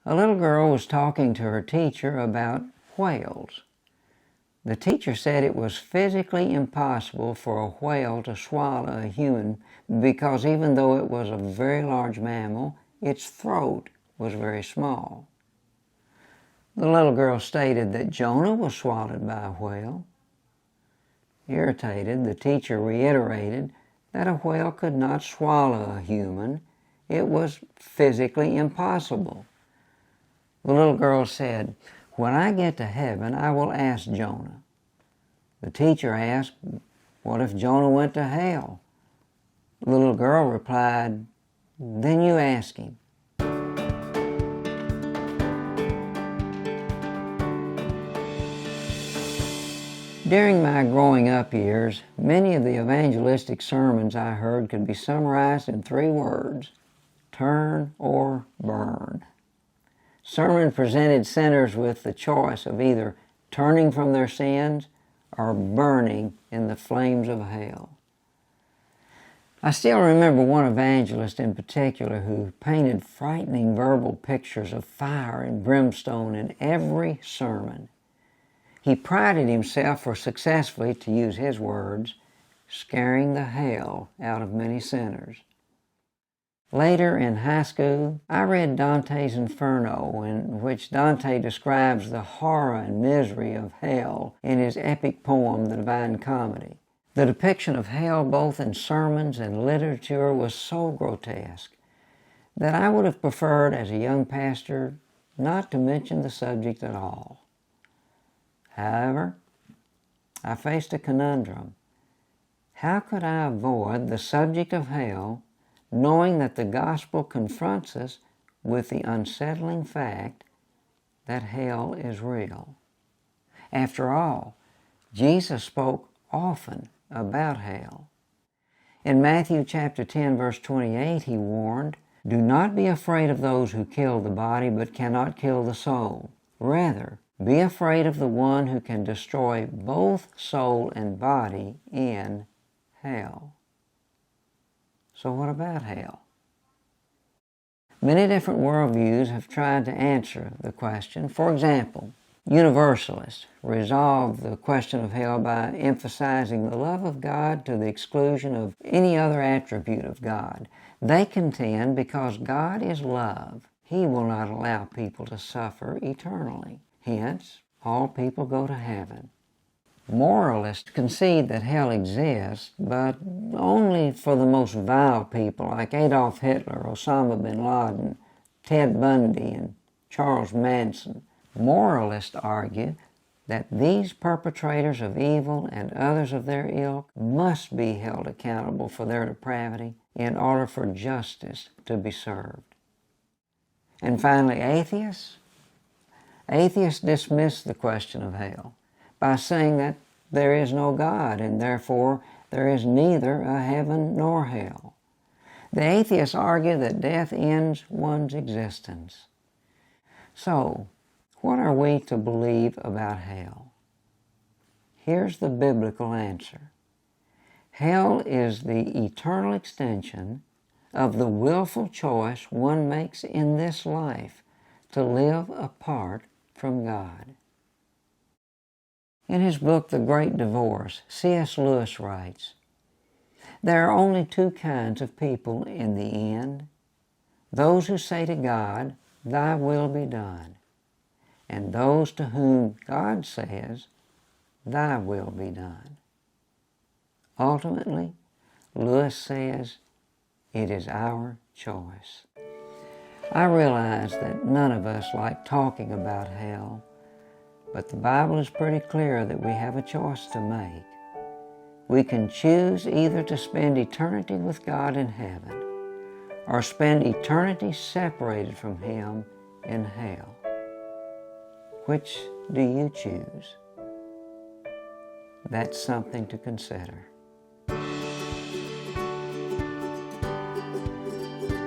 A little girl was talking to her teacher about whales. The teacher said it was physically impossible for a whale to swallow a human because even though it was a very large mammal, its throat was very small. The little girl stated that Jonah was swallowed by a whale. Irritated, the teacher reiterated that a whale could not swallow a human. It was physically impossible. The little girl said, "When I get to heaven, I will ask Jonah." The teacher asked, "What if Jonah went to hell?" The little girl replied, "Then you ask him." During my growing up years, many of the evangelistic sermons I heard could be summarized in 3 words: turn or burn. Sermon presented sinners with the choice of either turning from their sins or burning in the flames of hell. I still remember one evangelist in particular who painted frightening verbal pictures of fire and brimstone in every sermon. He prided himself for successfully, to use his words, scaring the hell out of many sinners. Later in high school, I read Dante's Inferno, in which Dante describes the horror and misery of hell in his epic poem, The Divine Comedy. The depiction of hell both in sermons and literature was so grotesque that I would have preferred as a young pastor not to mention the subject at all. However, I faced a conundrum. How could I avoid the subject of hell, knowing that the gospel confronts us with the unsettling fact that hell is real? After all, Jesus spoke often about hell. In Matthew chapter 10, verse 28, he warned, "Do not be afraid of those who kill the body but cannot kill the soul. Rather, be afraid of the one who can destroy both soul and body in hell." So what about hell? Many different worldviews have tried to answer the question. For example, Universalists resolve the question of hell by emphasizing the love of God to the exclusion of any other attribute of God. They contend because God is love, He will not allow people to suffer eternally. Hence, all people go to heaven. Moralists concede that hell exists, but only for the most vile people like Adolf Hitler, Osama bin Laden, Ted Bundy, and Charles Manson. Moralists argue that these perpetrators of evil and others of their ilk must be held accountable for their depravity in order for justice to be served. And finally, atheists. Atheists dismiss the question of hell by saying that there is no God and therefore there is neither a heaven nor hell. The atheists argue that death ends one's existence. So, what are we to believe about hell? Here's the biblical answer. Hell is the eternal extension of the willful choice one makes in this life to live apart from God. In his book, The Great Divorce, C.S. Lewis writes, "There are only 2 kinds of people in the end: those who say to God, 'Thy will be done,' and those to whom God says, 'Thy will be done.'" Ultimately, Lewis says, it is our choice. I realize that none of us like talking about hell, but the Bible is pretty clear that we have a choice to make. We can choose either to spend eternity with God in heaven or spend eternity separated from Him in hell. Which do you choose? That's something to consider.